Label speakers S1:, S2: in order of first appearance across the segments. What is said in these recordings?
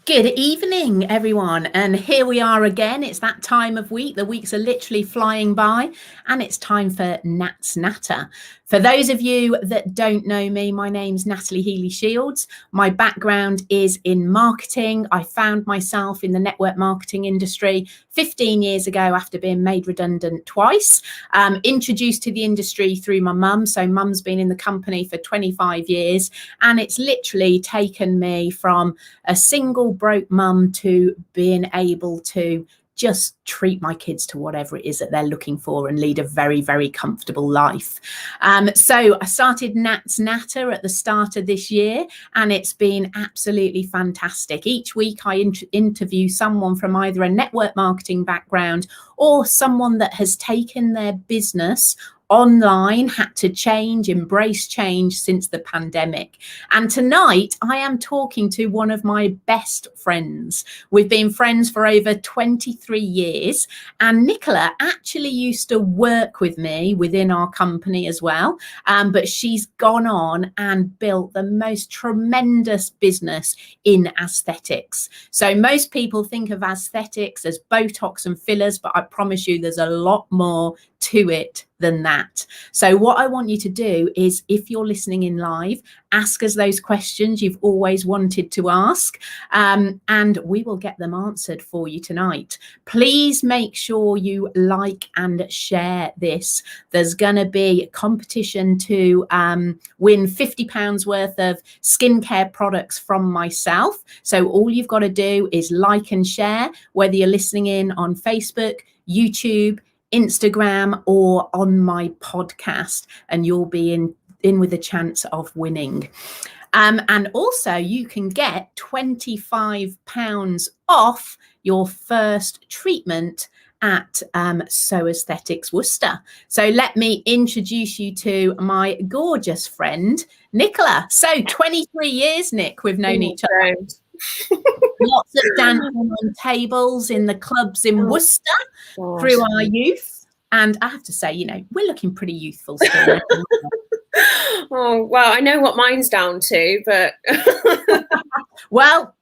S1: Good evening, everyone. And here we are again. It's that time of week. The weeks are literally flying by, and it's time for Nat's Natter. For those of you that don't know me, my name's Natalie Healy-Shields. My background is in marketing. I found myself in the network marketing industry 15 years ago after being made redundant twice. Introduced to the industry through my mum. So mum's been in the company for 25 years, and it's literally taken me from a single broke mum to being able to just treat my kids to whatever it is that they're looking for and lead a very, very comfortable life. So I started Nat's Natter at the start of this year, and it's been absolutely fantastic. Each week I interview someone from either a network marketing background or someone that has taken their business online, had to change, embrace change since the pandemic. And tonight I am talking to one of my best friends. We've been friends for over 23 years, and Nicola actually used to work with me within our company as well, but she's gone on and built the most tremendous business in aesthetics. So most people think of aesthetics as Botox and fillers, but I promise you there's a lot more to it than that. So what I want you to do is, if you're listening in live, ask us those questions you've always wanted to ask, and we will get them answered for you tonight. Please make sure you like and share this. There's going to be a competition to win £50 worth of skincare products from myself. So all you've got to do is like and share, whether you're listening in on Facebook, YouTube, Instagram, or on my podcast, and you'll be in with a chance of winning. And also you can get £25 off your first treatment at So Aesthetics Worcester. So let me introduce you to my gorgeous friend, Nicola. So 23 years, Nick, we've known each other. Lots of dancing on tables in the clubs in Worcester through our youth. And I have to say, we're looking pretty youthful still.
S2: Oh, well, I know what mine's down to, but...
S1: Well,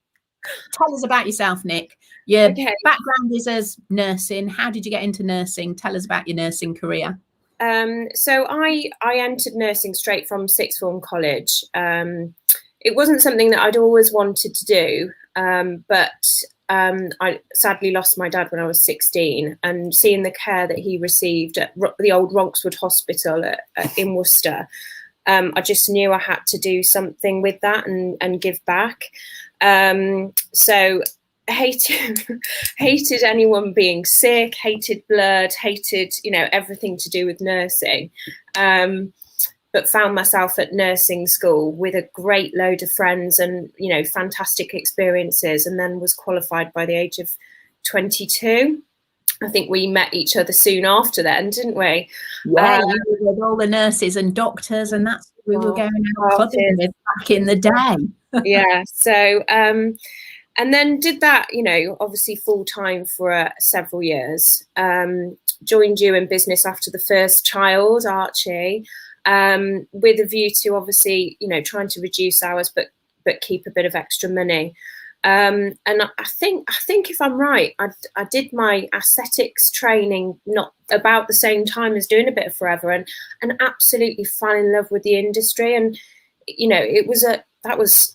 S1: tell us about yourself, Nick. Your background is as nursing. How did you get into nursing? Tell us about your nursing career.
S2: So I entered nursing straight from sixth form college. It wasn't something that I'd always wanted to do, but I sadly lost my dad when I was 16, and seeing the care that he received at the old Ronkswood Hospital in Worcester, I just knew I had to do something with that and give back. So hated anyone being sick, hated blood, hated, everything to do with nursing. But found myself at nursing school with a great load of friends and, fantastic experiences, and then was qualified by the age of 22. I think we met each other soon after then, didn't we?
S1: Yeah, you were with all the nurses and doctors, and that's what we were going out clubbing with back in the day.
S2: Yeah, so, and then did that, obviously full time for several years. Joined you in business after the first child, Archie. With a view to obviously, trying to reduce hours, but keep a bit of extra money. And I think if I'm right, I did my aesthetics training not about the same time as doing a bit of Forever, and absolutely fell in love with the industry. And that was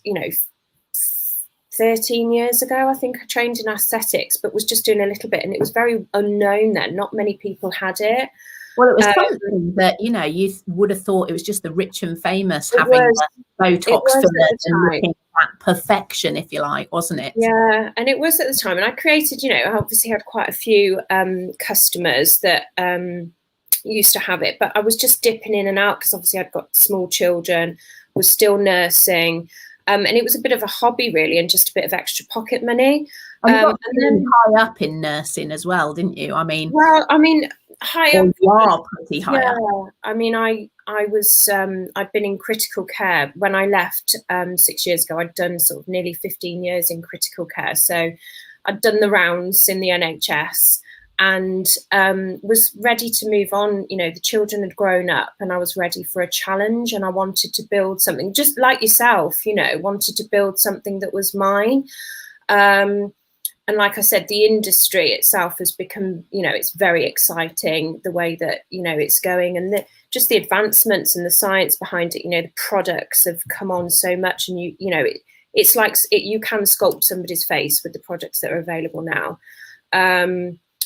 S2: 13 years ago. I think I trained in aesthetics, but was just doing a little bit, and it was very unknown then. Not many people had it.
S1: Well, it was something that, you would have thought it was just the rich and famous having the Botox fillers and looking at perfection, if you like, wasn't it?
S2: Yeah, and it was at the time. And I created, I obviously had quite a few customers that used to have it, but I was just dipping in and out because obviously I'd got small children, was still nursing. And it was a bit of a hobby, really, and just a bit of extra pocket money.
S1: And you got really high up in nursing as well, didn't you?
S2: High up.
S1: You are pretty high up.
S2: I was I'd been in critical care when I left 6 years ago. I'd done sort of nearly 15 years in critical care, so I'd done the rounds in the NHS and was ready to move on. The children had grown up, and I was ready for a challenge, and I wanted to build something just like yourself. Wanted to build something that was mine. And like I said, the industry itself has become, it's very exciting the way that, it's going, and just the advancements and the science behind it. The products have come on so much, and it's like you can sculpt somebody's face with the products that are available now.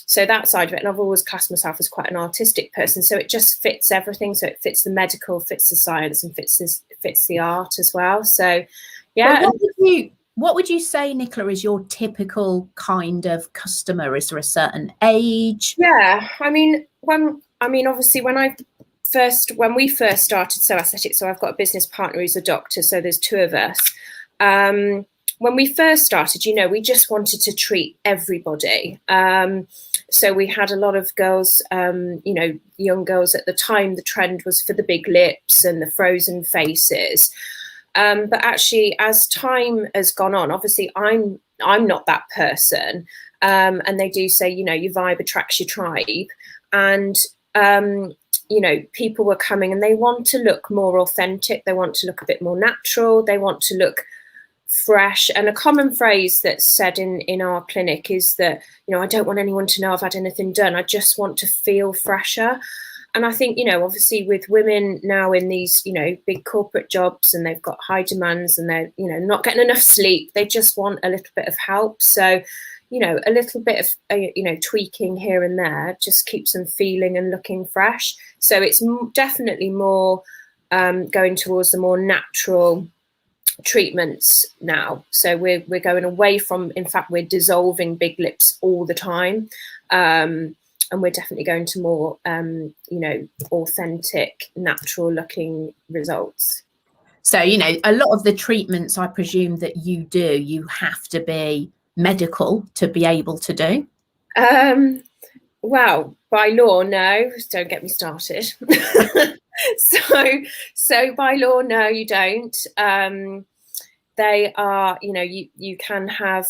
S2: So that side of it, and I've always classed myself as quite an artistic person, so it just fits everything. So it fits the medical, fits the science, and fits the art as well. So yeah.
S1: What would you say, Nicola, is your typical kind of customer? Is there a certain age?
S2: Yeah, obviously when we first started So Aesthetics, so I've got a business partner who's a doctor, so there's two of us. When we first started, we just wanted to treat everybody. So we had a lot of girls, young girls at the time. The trend was for the big lips and the frozen faces. But actually, as time has gone on, obviously I'm not that person. And they do say, your vibe attracts your tribe. And, people were coming and they want to look more authentic. They want to look a bit more natural. They want to look fresh. And a common phrase that's said in our clinic is that, I don't want anyone to know I've had anything done. I just want to feel fresher. And I think, obviously with women now in these, big corporate jobs, and they've got high demands, and they're, not getting enough sleep, they just want a little bit of help. So, a little bit of, tweaking here and there just keeps them feeling and looking fresh. So it's definitely more going towards the more natural treatments now. So we're going away from, in fact, we're dissolving big lips all the time. And we're definitely going to more, authentic, natural looking results.
S1: So, a lot of the treatments, I presume that you have to be medical to be able to do?
S2: Well, by law, no. Don't get me started. So by law, no, you don't. They are, you can have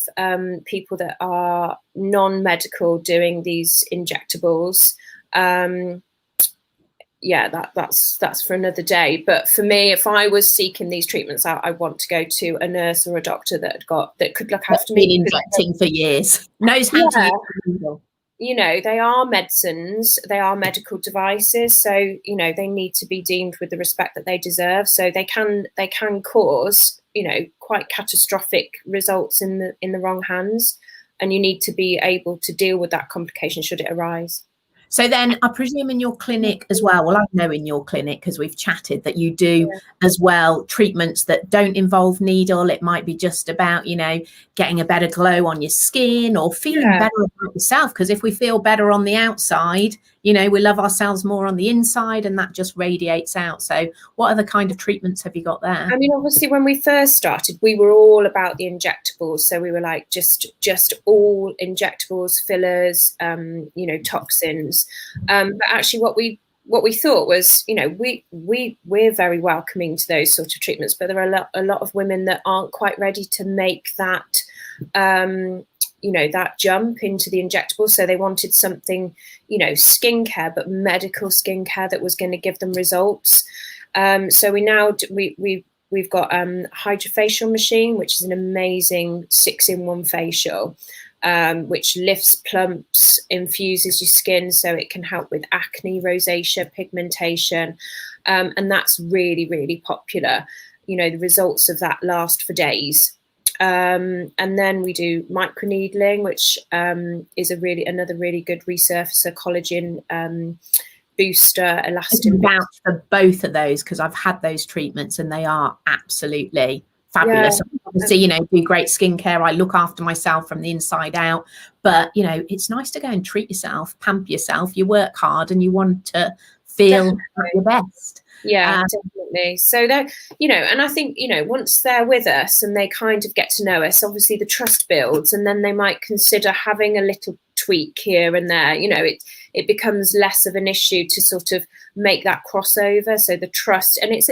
S2: people that are non-medical doing these injectables. That's for another day. But for me, if I was seeking these treatments out, I want to go to a nurse or a doctor that could look after me.
S1: Been injecting for years, knows how to use the needle.
S2: They are medicines, they are medical devices, so they need to be deemed with the respect that they deserve. So they can cause quite catastrophic results in the wrong hands, and you need to be able to deal with that complication should it arise.
S1: So then I presume in your clinic as well, I know in your clinic, because we've chatted, that you do as well treatments that don't involve needle. It might be just about, getting a better glow on your skin or feeling better about yourself. Because if we feel better on the outside, we love ourselves more on the inside, and that just radiates out. So what other kind of treatments have you got there?
S2: Obviously when we first started, we were all about the injectables. So we were like just all injectables, fillers, toxins. But actually what we thought was, we're very welcoming to those sort of treatments, but there are a lot of women that aren't quite ready to make that, that jump into the injectable. So they wanted something, skincare, but medical skincare that was going to give them results. So we've got Hydrafacial Machine, which is an amazing 6-in-1 facial, which lifts, plumps, infuses your skin so it can help with acne, rosacea, pigmentation. And that's really, really popular. The results of that last for days. And then we do microneedling, which is another really good resurfacer, collagen booster, elastin.
S1: Vouch for both of those, because I've had those treatments and they are absolutely fabulous. Obviously, do great skincare. I look after myself from the inside out, but it's nice to go and treat yourself, pamper yourself. You work hard and you want to feel at your best.
S2: Yeah, definitely. So that, and I think, once they're with us and they kind of get to know us, obviously the trust builds, and then they might consider having a little tweak here and there. It becomes less of an issue to sort of make that crossover. So the trust, and it's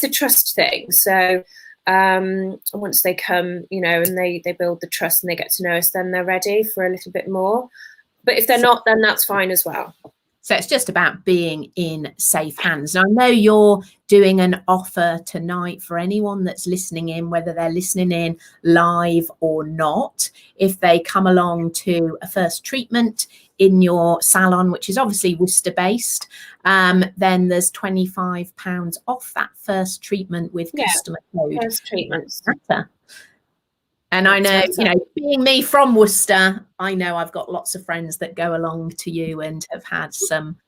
S2: a trust thing. So once they come, and they build the trust and they get to know us, then they're ready for a little bit more. But if they're not, then that's fine as well.
S1: So it's just about being in safe hands. Now, I know you're doing an offer tonight for anyone that's listening in, whether they're listening in live or not. If they come along to a first treatment in your salon, which is obviously Worcester based, then there's £25 off that first treatment with customer code.
S2: First treatments.
S1: And I know, you know, being me from Worcester, I know I've got lots of friends that go along to you and have had some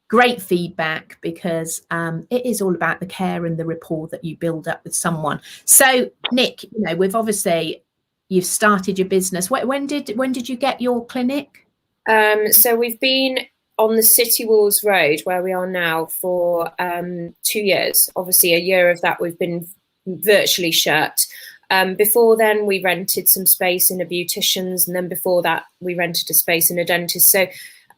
S1: great feedback, because it is all about the care and the rapport that you build up with someone. So, Nick, you know, you've started your business. When did you get your clinic?
S2: So we've been on the City Walls Road where we are now for 2 years. Obviously, a year of that we've been virtually shut. Before then, we rented some space in a beautician's, and then before that, we rented a space in a dentist. So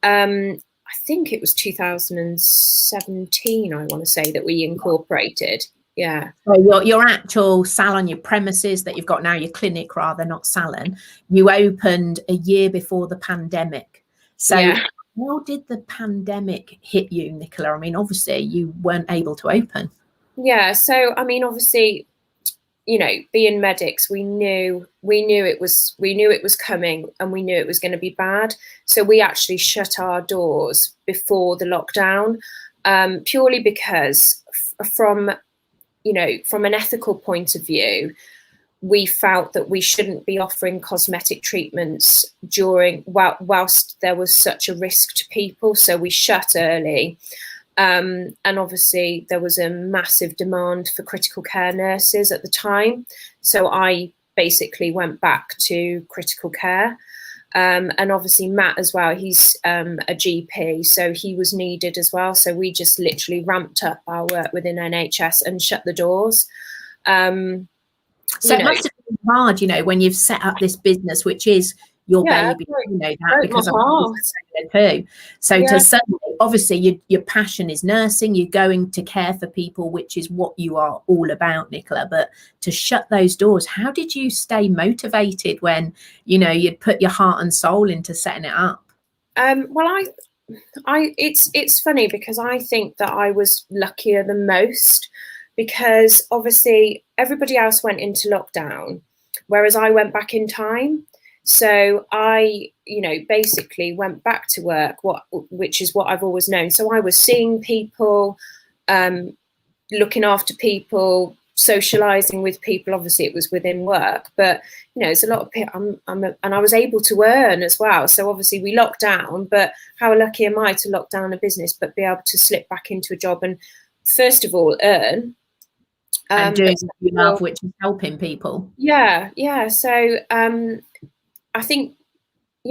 S2: I think it was 2017, I want to say, that we incorporated. Yeah.
S1: So your actual salon, your premises that you've got now, your clinic rather, not salon, you opened a year before the pandemic. So how did the pandemic hit you, Nicola? I mean, obviously you weren't able to open.
S2: Yeah. So, I mean, obviously, you know, being medics, we knew it was coming, and we knew it was going to be bad. So we actually shut our doors before the lockdown, purely because from an ethical point of view, we felt that we shouldn't be offering cosmetic treatments whilst there was such a risk to people. So we shut early. And obviously there was a massive demand for critical care nurses at the time. So I basically went back to critical care. And obviously Matt as well, he's a GP, so he was needed as well. So we just literally ramped up our work within NHS and shut the doors.
S1: So it must have been hard, you know, when you've set up this business, which is your baby, you know that, because I'm too. So to suddenly, obviously your passion is nursing, you're going to care for people, which is what you are all about, Nicola, but to shut those doors, how did you stay motivated when, you know, you'd put your heart and soul into setting it up?
S2: Well, it's funny, because I think that I was luckier than most, because obviously everybody else went into lockdown, whereas I went back in time. So I, you know, basically went back to work, which is what I've always known. So I was seeing people, looking after people, socializing with people. Obviously it was within work, but you know, it's a lot of people, and I was able to earn as well. So obviously we locked down, but how lucky am I to lock down a business, but be able to slip back into a job and first of all earn.
S1: And doing what you love, which is helping people.
S2: Yeah. So I think,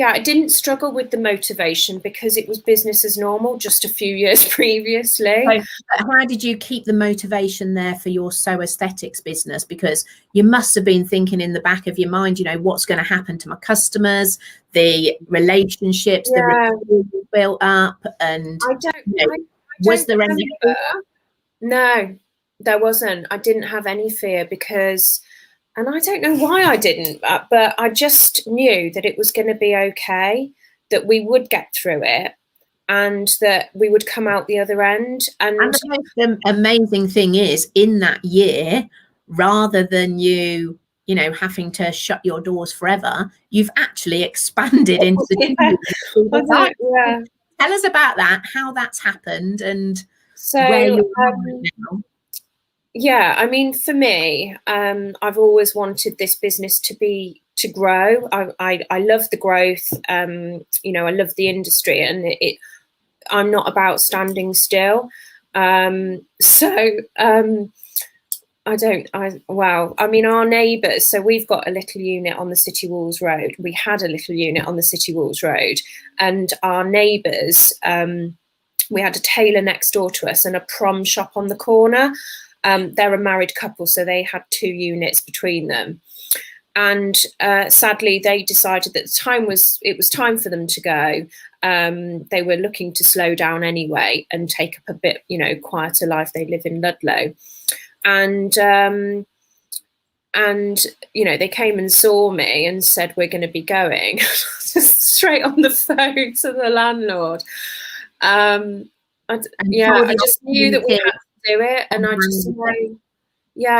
S2: I didn't struggle with the motivation because it was business as normal just a few years previously.
S1: So how did you keep the motivation there for your So Aesthetics business? Because you must have been thinking in the back of your mind, you know, what's going to happen to my customers, the relationships, the rapport you built up, and was there any fear?
S2: No, there wasn't. I didn't have any fear because, and I don't know why I didn't, but I just knew that it was going to be okay, that we would get through it, and that we would come out the other end. And
S1: the most amazing thing is, in that year, rather than you know, having to shut your doors forever, you've actually expanded into the Tell us about that, how that's happened, and where you are now.
S2: Yeah, I mean, for me, I've always wanted this business to grow. I love the growth. You know, I love the industry, and I'm not about standing still. I mean, our neighbours, so we've got a little unit on the City Walls Road. We had a little unit on the City Walls Road, and our neighbours, we had a tailor next door to us and a prom shop on the corner. They're a married couple, so they had 2 units between them. And sadly, they decided that it was time for them to go. They were looking to slow down anyway and take up a bit, you know, quieter life. They live in Ludlow. And you know, they came and saw me and said, we're going to be going. Just straight on the phone to the landlord. I just knew that we had to do it, and I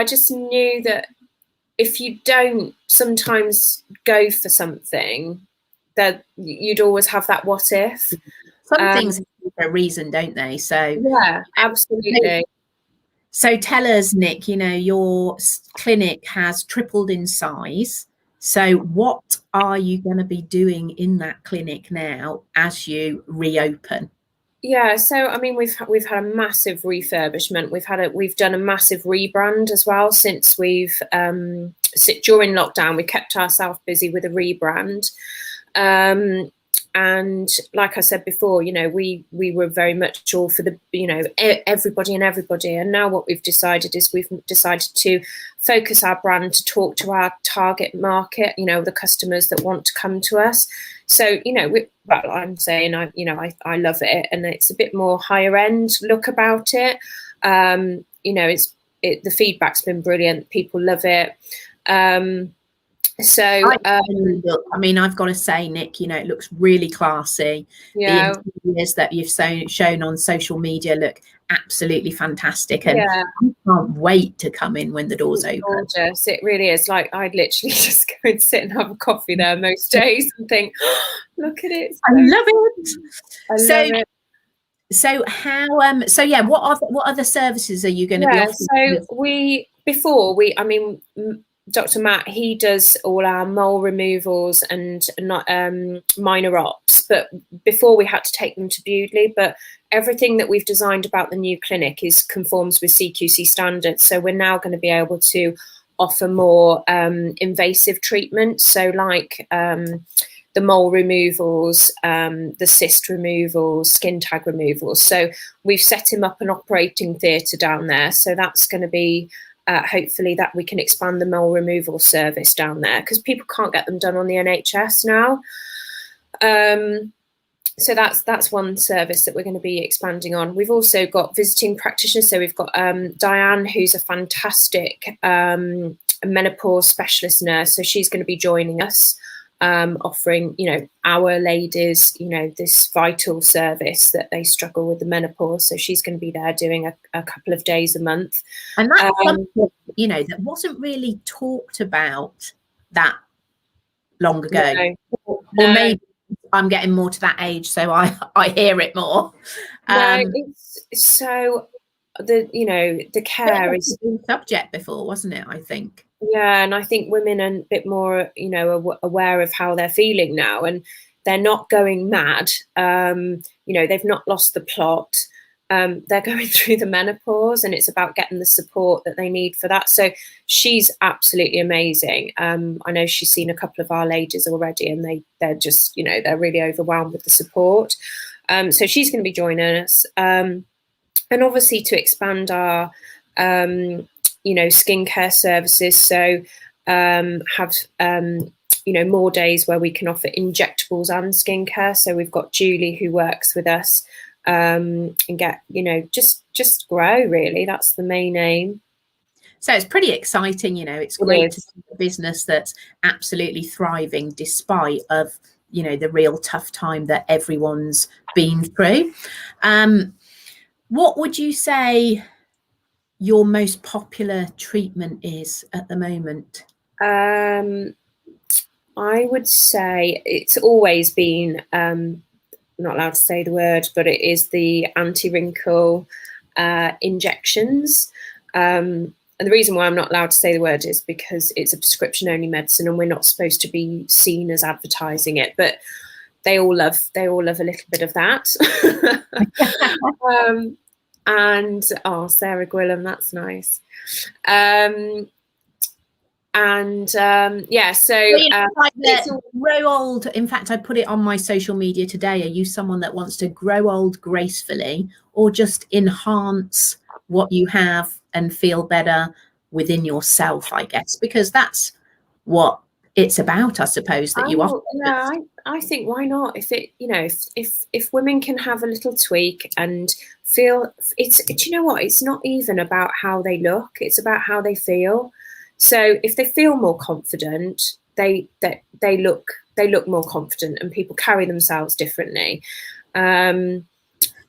S2: just knew that if you don't sometimes go for something, that you'd always have that what if.
S1: Some things for a reason, don't they? So
S2: yeah, absolutely.
S1: So tell us, Nick, your clinic has tripled in size. So what are you going to be doing in that clinic now as you reopen?
S2: Yeah, so I mean, we've had a massive refurbishment. We've done a massive rebrand as well since during lockdown. We kept ourselves busy with a rebrand, and like I said before, we were very much all for the everybody, and now what we've decided to focus our brand to talk to our target market, the customers that want to come to us. So, I'm saying, I love it, and it's a bit more higher end look about it. The feedback's been brilliant. People love it.
S1: I mean, I've got to say, Nick, it looks really classy.
S2: Yeah.
S1: The interiors that you've shown on social media look absolutely fantastic, and I can't wait to come in when the doors open.
S2: Gorgeous, it really is. Like, I'd literally just go and sit and have a coffee there most days and think, oh, look at it.
S1: I love it.
S2: I love it.
S1: So how what other services are you going to be offering?
S2: So Dr. Matt, he does all our mole removals and minor ops, but before we had to take them to Bewdley, but everything that we've designed about the new clinic conforms with CQC standards. So we're now going to be able to offer more invasive treatments. So like the mole removals, the cyst removals, skin tag removals. So we've set him up an operating theatre down there. So that's going to be hopefully that we can expand the mole removal service down there, because people can't get them done on the NHS now. So that's one service that we're going to be expanding on. We've also got visiting practitioners. So we've got Diane, who's a fantastic menopause specialist nurse. So she's going to be joining us, offering, our ladies, this vital service that they struggle with the menopause. So she's going to be there doing a couple of days a month.
S1: And that's something, that wasn't really talked about that long ago.
S2: No.
S1: Or maybe I'm getting more to that age, so I hear it more.
S2: It's so the care is
S1: subject before, wasn't it? I think.
S2: Yeah, and I think women are a bit more, aware of how they're feeling now, and they're not going mad. They've not lost the plot. They're going through the menopause, and it's about getting the support that they need for that. So she's absolutely amazing. I know she's seen a couple of our ladies already, and they're just, they're really overwhelmed with the support. So she's going to be joining us, and obviously to expand our skincare services. So have more days where we can offer injectables and skincare. So we've got Julie who works with us, and get just grow, really. That's the main aim.
S1: So it's pretty exciting. It's great to see a business that's absolutely thriving despite of the real tough time that everyone's been through. What would you say your most popular treatment is at the moment?
S2: I would say it's always been, I'm not allowed to say the word, but it is the anti-wrinkle injections. And the reason why I'm not allowed to say the word is because it's a prescription only medicine, and we're not supposed to be seen as advertising it, but they all love a little bit of that. And Sarah Gwillam, that's nice.
S1: Grow old. In fact, I put it on my social media today. Are you someone that wants to grow old gracefully, or just enhance what you have and feel better within yourself, I guess, because that's what it's about, I suppose, that you offer.
S2: Yeah, I think why not? If it, if women can have a little tweak and feel, it's it's not even about how they look, it's about how they feel. So if they feel more confident, they look more confident, and people carry themselves differently.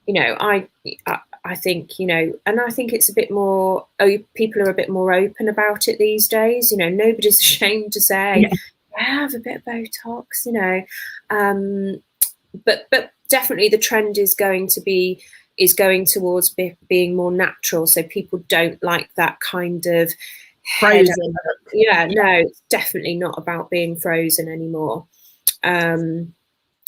S2: you know, I think, you know, and I think it's a bit more, people are a bit more open about it these days. You know, nobody's ashamed to say, I have a bit of Botox, you know. But definitely the trend is going towards being more natural. So people don't like that kind of
S1: frozen.
S2: No, it's definitely not about being frozen anymore.
S1: So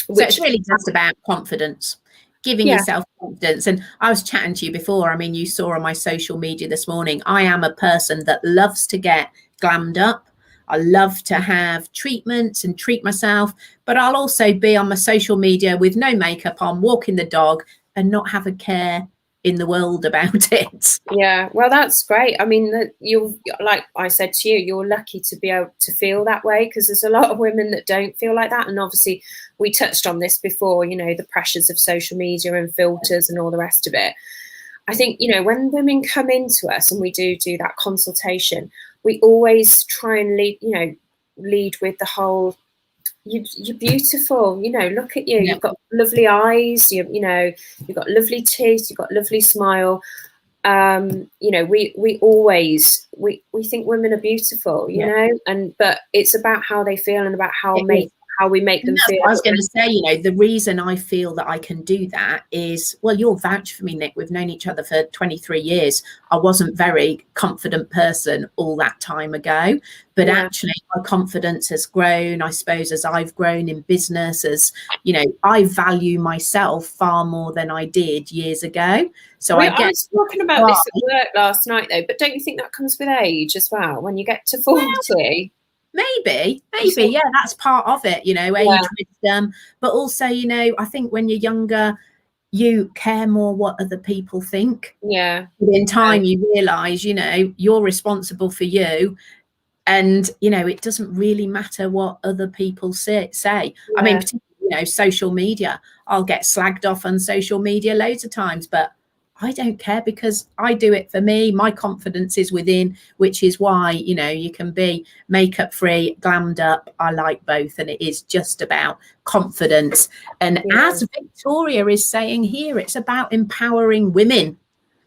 S1: it's really just about confidence, giving yourself confidence. And I was chatting to you before. I mean, you saw on my social media this morning, I am a person that loves to get glammed up. I love to have treatments and treat myself, but I'll also be on my social media with no makeup on, walking the dog, and not have a care in the world about it.
S2: Yeah, well, that's great. I mean, you're, like I said to you, you're lucky to be able to feel that way, because there's a lot of women that don't feel like that. And obviously we touched on this before, you know, the pressures of social media and filters and all the rest of it. I think, you know, when women come into us and we do that consultation, we always try and lead with the whole, you're beautiful, you know, look at you, you've got lovely eyes, you know, you've got lovely teeth, you've got lovely smile. You know, we always think women are beautiful, you know, but it's about how they feel and about how we make them feel.
S1: I was going to say, you know, the reason I feel that I can do that is, well, you'll vouch for me, Nick. We've known each other for 23 years. I wasn't very confident person all that time ago, but actually my confidence has grown, I suppose, as I've grown in business, as, you know, I value myself far more than I did years ago. So I
S2: was talking about this at work last night, though, but don't you think that comes with age as well? When you get to 40?
S1: Maybe, yeah, that's part of it, you know, age, wisdom, but also, you know, I think when you're younger, you care more what other people think.
S2: Yeah.
S1: But in time, you realise, you know, you're responsible for you, and, you know, it doesn't really matter what other people say. I mean, particularly, you know, social media, I'll get slagged off on social media loads of times, but I don't care, because I do it for me. My confidence is within, which is why, you know, you can be makeup free, glammed up. I like both. And it is just about confidence. And as Victoria is saying here, it's about empowering women.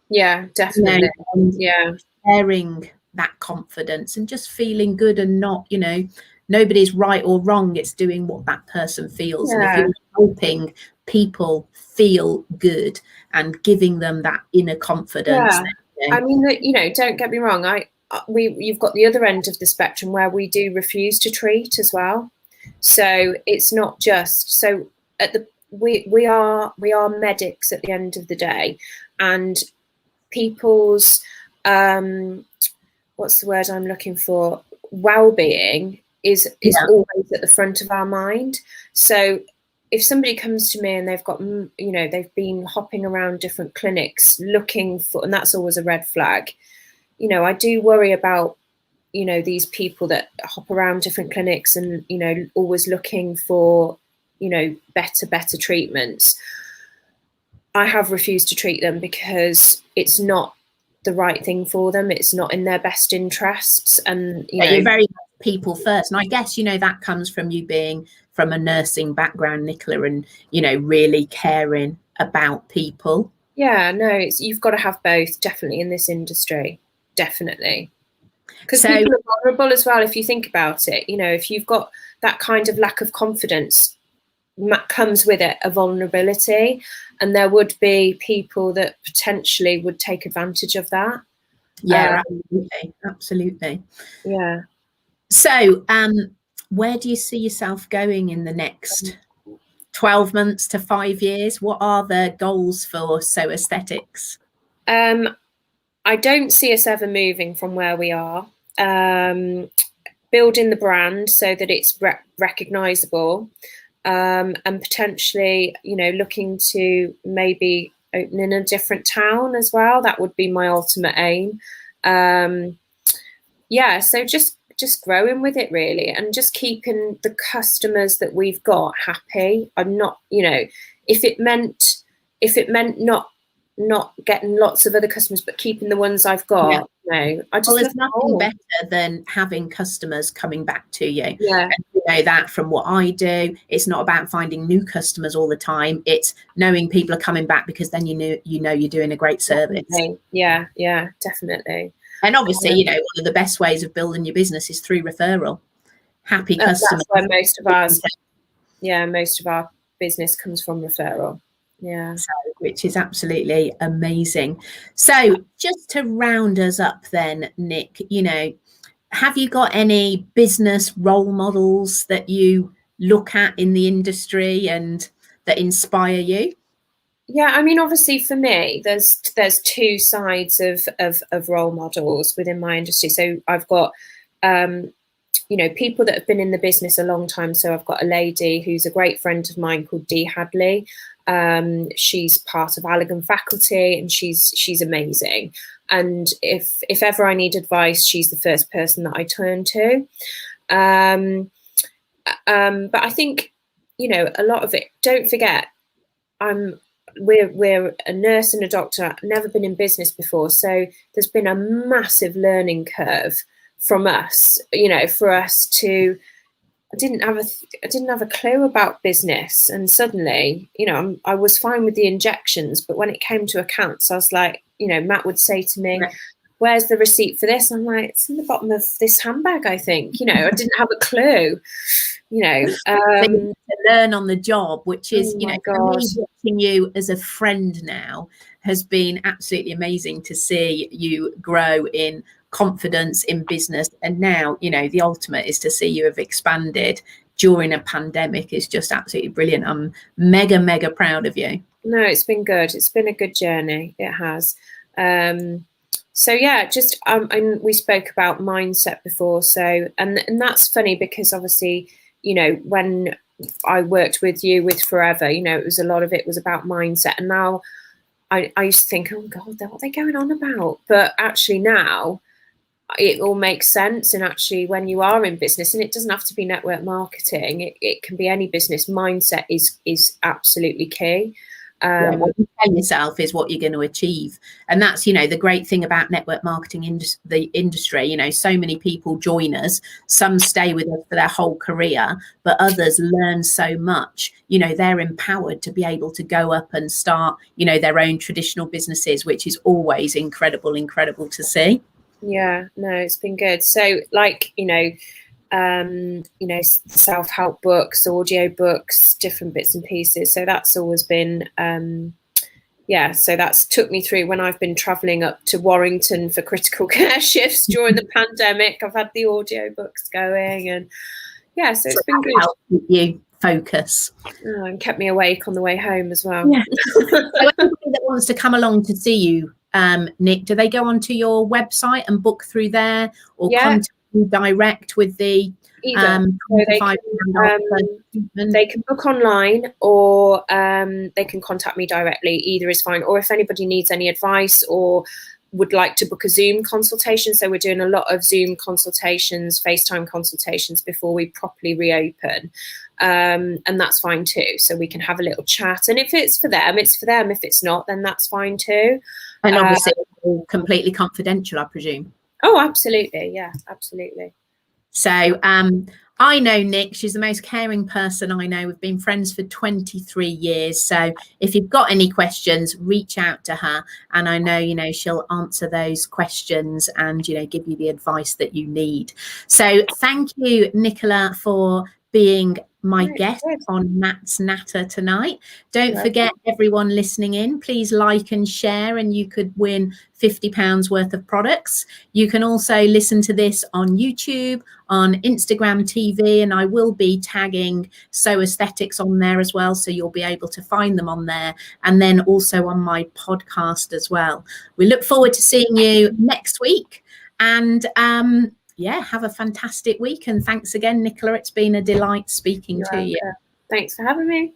S2: Yeah, definitely.
S1: You know, sharing that confidence and just feeling good, and not, you know, nobody's right or wrong. It's doing what that person feels. And if you're helping people feel good and giving them that inner confidence.
S2: Then, you know. I mean, you know, don't get me wrong. You've got the other end of the spectrum where we do refuse to treat as well. So it's not just so we are medics at the end of the day, and people's what's the word I'm looking for? Well-being is always at the front of our mind. So if somebody comes to me and they've got, you know, they've been hopping around different clinics looking for, and that's always a red flag. You know, I do worry about, you know, these people that hop around different clinics and, you know, always looking for, you know, better treatments. I have refused to treat them because it's not the right thing for them. It's not in their best interests. And, you know,
S1: you're very people first. And I guess, you know, that comes from you being from a nursing background, Nicola, and, you know, really caring about people.
S2: Yeah, no, you've got to have both, definitely, in this industry, definitely. Because people are vulnerable as well, if you think about it. You know, if you've got that kind of lack of confidence, comes with it a vulnerability, and there would be people that potentially would take advantage of that.
S1: Yeah, absolutely.
S2: Yeah.
S1: So, where do you see yourself going in the next 12 months to 5 years? What are the goals for So Aesthetics?
S2: I don't see us ever moving from where we are. Building the brand so that it's recognisable, and potentially, you know, looking to maybe open in a different town as well. That would be my ultimate aim. Yeah, so just growing with it, really, and just keeping the customers that we've got happy. I'm not, you know, if it meant not getting lots of other customers, but keeping the ones I've got. No, I just
S1: there's nothing better than having customers coming back to you.
S2: Yeah,
S1: and know that from what I do. It's not about finding new customers all the time. It's knowing people are coming back, because then you know you're doing a great service.
S2: Definitely. Yeah, definitely.
S1: And obviously, you know, one of the best ways of building your business is through referral. Happy customers.
S2: That's where most of our business comes from referral. Yeah.
S1: So, which is absolutely amazing. So just to round us up then, Nick, you know, have you got any business role models that you look at in the industry and that inspire you?
S2: Yeah, I mean, obviously for me, there's two sides of role models within my industry. So I've got, you know, people that have been in the business a long time. So I've got a lady who's a great friend of mine called Dee Hadley. She's part of Allegan faculty, and she's amazing. And if ever I need advice, she's the first person that I turn to. But I think, you know, a lot of it, don't forget, we're a nurse and a doctor. I've never been in business before, so there's been a massive learning curve from us, you know, for us to. I didn't have a clue about business, and suddenly, you know, I was fine with the injections, but when it came to accounts, I was like, you know, Matt would say to me, "Where's the receipt for this?" I'm like, "It's in the bottom of this handbag, I think." You know, I didn't have a clue. You know,
S1: to learn on the job, which is, you know,
S2: God.
S1: watching you as a friend now has been absolutely amazing to see you grow in confidence in business. And now, you know, the ultimate is to see you have expanded during a pandemic is just absolutely brilliant. I'm mega proud of you.
S2: No, it's been good. It's been a good journey. It has. So yeah, just and we spoke about mindset before. So and that's funny because obviously, you know, when I worked with you with Forever, you know, it was a lot of it was about mindset. And now I used to think, oh God, what are they going on about? But actually now it all makes sense. And actually when you are in business, and it doesn't have to be network marketing, it can be any business, mindset is absolutely key.
S1: What you tell yourself is what you're going to achieve. And that's, you know, the great thing about network marketing the industry, you know, so many people join us, some stay with us for their whole career, but others learn so much, you know, they're empowered to be able to go up and start, you know, their own traditional businesses, which is always incredible to see.
S2: Yeah, no, it's been good. So like, you know, self-help books, audio books, different bits and pieces. So that's always been, so that's took me through when I've been traveling up to Warrington for critical care shifts during the pandemic. I've had the audio books going, and yeah, so it's been good.
S1: Help you focus.
S2: And kept me awake on the way home as well.
S1: Yeah. So anybody that wants to come along to see you, Nick, do they go onto your website and book through there, or contact you direct with the
S2: they can book online, or they can contact me directly. Either is fine. Or if anybody needs any advice or would like to book a Zoom consultation, so we're doing a lot of Zoom consultations, FaceTime consultations before we properly reopen, and that's fine too. So we can have a little chat, and if it's for them, it's for them. If it's not, then that's fine too.
S1: And obviously completely confidential, I presume.
S2: Oh, absolutely. Yeah, absolutely.
S1: So I know Nick, she's the most caring person I know. We've been friends for 23 years. So if you've got any questions, reach out to her. And I know, you know, she'll answer those questions and, you know, give you the advice that you need. So thank you, Nicola, for being my guest on Matt's Natter tonight. Don't forget, everyone listening in, please like and share, and you could win £50 worth of products. You can also listen to this on YouTube, on Instagram TV, and I will be tagging So Aesthetics on there as well, so you'll be able to find them on there, and then also on my podcast as well. We look forward to seeing you next week, and yeah, have a fantastic week. And thanks again, Nicola. It's been a delight speaking to you.
S2: Thanks for having me.